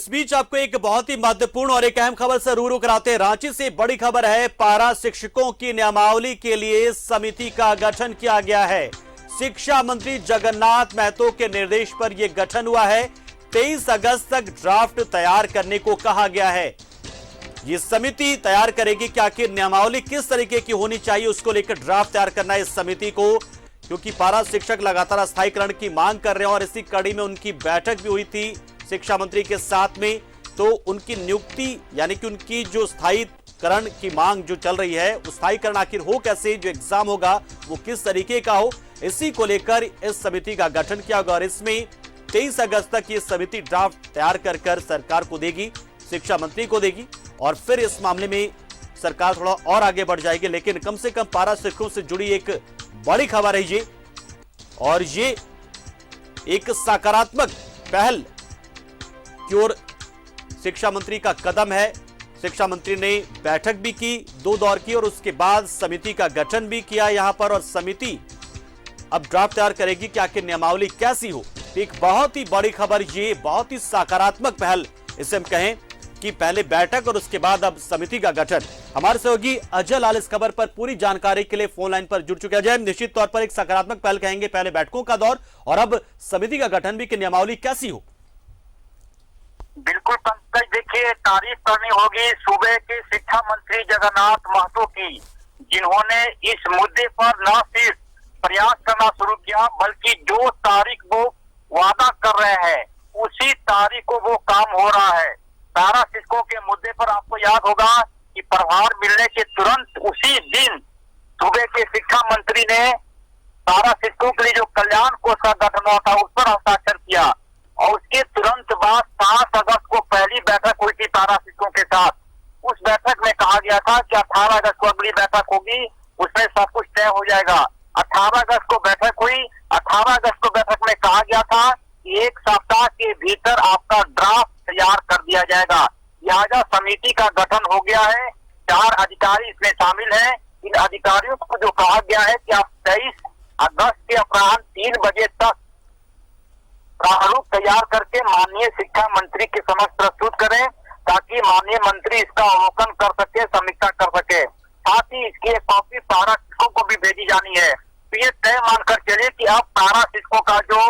इस बीच आपको एक बहुत ही महत्वपूर्ण और एक अहम खबर से रूबरू कराते हैं। रांची से बड़ी खबर है, पारा शिक्षकों की नियमावली के लिए समिति का गठन किया गया है। शिक्षा मंत्री जगन्नाथ महतो के निर्देश पर यह गठन हुआ है। 23 अगस्त तक ड्राफ्ट तैयार करने को कहा गया है। ये समिति तैयार करेगी कि आखिर नियमावली किस तरीके की होनी चाहिए, उसको लेकर ड्राफ्ट तैयार करना है इस समिति को, क्योंकि पारा शिक्षक लगातार स्थायीकरण की मांग कर रहे हैं और इसी कड़ी में उनकी बैठक भी हुई थी शिक्षा मंत्री के साथ में। तो उनकी नियुक्ति यानी कि उनकी जो स्थायीकरण की मांग जो चल रही है, उस स्थायीकरण आखिर हो कैसे, जो एग्जाम होगा वो किस तरीके का हो, इसी को लेकर इस समिति का गठन किया गया और इसमें 23 अगस्त तक ये समिति ड्राफ्ट तैयार कर सरकार को देगी, शिक्षा मंत्री को देगी और फिर इस मामले में सरकार थोड़ा और आगे बढ़ जाएगी। लेकिन कम से कम पारा शिक्षकों से जुड़ी एक बड़ी खबर है ये, और ये एक सकारात्मक पहल की ओर शिक्षा मंत्री का कदम है। शिक्षा मंत्री ने बैठक भी की, 2 दौर की, और उसके बाद समिति का गठन भी किया यहां पर, और समिति अब ड्राफ्ट तैयार करेगी कि आखिर नियमावली कैसी हो। एक बहुत ही बड़ी खबर, ये बहुत ही सकारात्मक पहल इसे हम कहें कि पहले बैठक और उसके बाद अब समिति का गठन। हमारे सहयोगी अजय लाल इस खबर पर पूरी जानकारी के लिए फोन लाइन पर जुड़ चुके हैं। अजय, निश्चित तौर पर एक सकारात्मक पहल कहेंगे, पहले बैठकों का दौर और अब समिति का गठन भी, कि नियमावली कैसी हो। बिल्कुल पंकज, देखिए तारीफ करनी होगी सूबे के शिक्षा मंत्री जगन्नाथ महतो की, जिन्होंने इस मुद्दे पर न सिर्फ प्रयास करना शुरू किया बल्कि जो तारीख वो वादा कर रहे हैं उसी तारीख को वो काम हो रहा है। पारा शिक्षकों के मुद्दे पर आपको याद होगा कि प्रभार मिलने के तुरंत उसी दिन सूबे के शिक्षा मंत्री ने पारा शिक्षकों के लिए जो कल्याण कोष का गठन हुआ था उस पर हस्ताक्षर किया और उसके तुरंत बाद 7 अगस्त को पहली बैठक हुई थी पारा शिक्षकों के साथ। उस बैठक में कहा गया था कि 18 अगस्त को अगली बैठक होगी, उसमें सब कुछ तय हो जाएगा। 18 अगस्त को बैठक हुई। 18 अगस्त को बैठक में कहा गया था कि 1 सप्ताह के भीतर आपका ड्राफ्ट तैयार कर दिया जाएगा। लिहाजा समिति का गठन हो गया है। 4 अधिकारी इसमें शामिल हैं। इन अधिकारियों को जो कहा गया है कि आप 23 अगस्त के अपराह्न 3 बजे तक प्रारूप तैयार करके माननीय शिक्षा मंत्री के समक्ष प्रस्तुत करें, ताकि माननीय मंत्री इसका अवलोकन कर सके, समीक्षा कर सके। साथ ही इसकी एक कॉपी पारा शिक्षकों को भी भेजी जानी है। तो ये तय मानकर चलिए कि अब पारा शिक्षकों का जो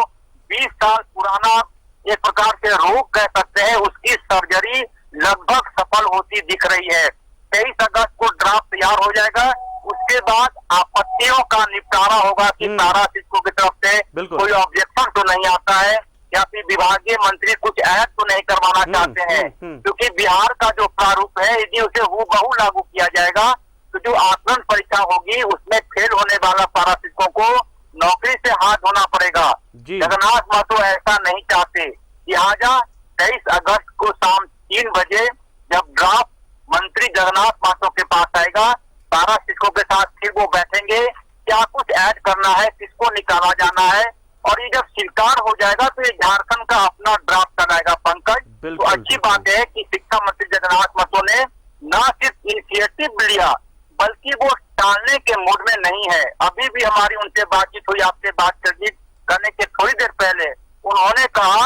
20 साल पुराना एक प्रकार से रोग कह सकते हैं, उसकी सर्जरी लगभग सफल होती दिख रही है। 23 अगस्त को ड्राफ्ट तैयार हो जाएगा। उसके बाद आपत्तियों का निपटारा होगा कि पारा शिक्षकों की तरफ से कोई ऑब्जेक्शन तो नहीं आता है या फिर विभागीय मंत्री कुछ ऐड तो नहीं करवाना चाहते हैं, क्योंकि बिहार का जो प्रारूप है यदि उसे हूबहू लागू किया जाएगा तो जो आकलन परीक्षा होगी उसमें फेल होने वाला पारा शिक्षकों को नौकरी से हाथ धोना पड़ेगा। जगन्नाथ महतो ऐसा नहीं चाहते। लिहाजा 23 अगस्त को शाम 3 बजे जब ड्राफ्ट मंत्री जगन्नाथ महतो के पास आएगा, पारा शिक्षकों के साथ फिर वो बैठेंगे, क्या कुछ ऐड करना है, किसको निकाला जाना है, और ये जब स्वीकार हो जाएगा तो ये झारखंड का अपना ड्राफ्ट कराएगा पंकज। तो अच्छी बात है कि शिक्षा मंत्री जगन्नाथ महतो ने न सिर्फ इनिशिएटिव लिया बल्कि वो टालने के मूड में नहीं है। अभी भी हमारी उनसे बातचीत हुई, आपसे बात करने के थोड़ी देर पहले उन्होंने कहा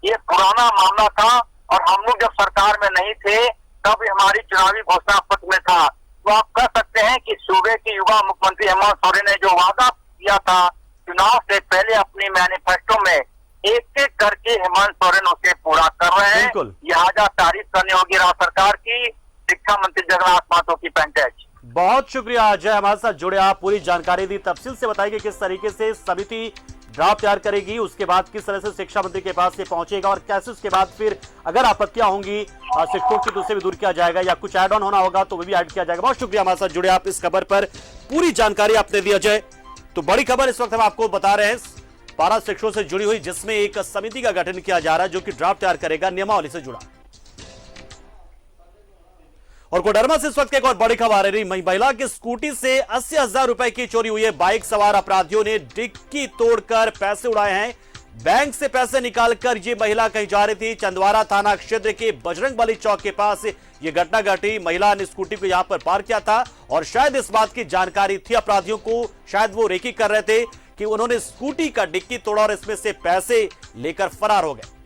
ये पुराना मामला था और हम लोग जब सरकार में नहीं थे तब हमारी चुनावी घोषणा पत्र में था। तो आप कह सकते हैं कि सूबे के युवा मुख्यमंत्री हेमंत सोरेन ने जो वादा किया था चुनाव से पहले अपनी मैनिफेस्टो में, एक एक करके हेमंत सोरेन उसे पूरा कर रहे हैं। लिहाजा तारीफ करनी होगी राज्य सरकार की, शिक्षा मंत्री जगन्नाथ महतो की। पंकज, बहुत शुक्रिया अजय, हमारे साथ जुड़े, आप पूरी जानकारी दी, तफसील से बताएंगे किस तरीके से समिति ड्राफ्ट तैयार करेगी, उसके बाद किस तरह से शिक्षा मंत्री के पास ये पहुंचेगा और कैसे उसके बाद फिर अगर आपत्तियां होंगी शिक्षकों की तो उसे भी दूर किया जाएगा या कुछ ऐड ऑन होना होगा तो वो भी ऐड किया जाएगा। बहुत शुक्रिया हमारे साथ जुड़े आप, इस खबर पर पूरी जानकारी आपने दी अजय। तो बड़ी खबर इस वक्त हम आपको बता रहे हैं पारा शिक्षकों से जुड़ी हुई, जिसमें एक समिति का गठन किया जा रहा है जो कि ड्राफ्ट तैयार करेगा नियमावली से जुड़ा। और कोडरमा से इस वक्त एक और बड़ी खबर आ रही, महिला की स्कूटी से 80,000 रुपए की चोरी हुई है। बाइक सवार अपराधियों ने डिक्की तोड़कर पैसे उड़ाए हैं। बैंक से पैसे निकालकर ये महिला कहीं जा रही थी। चंदवारा थाना क्षेत्र के बजरंगबली चौक के पास ये घटना घटी। महिला ने स्कूटी को यहां पर पार्क किया था और शायद इस बात की जानकारी थी अपराधियों को, शायद वो रेकी कर रहे थे कि उन्होंने स्कूटी का डिक्की तोड़ा और इसमें से पैसे लेकर फरार हो गए।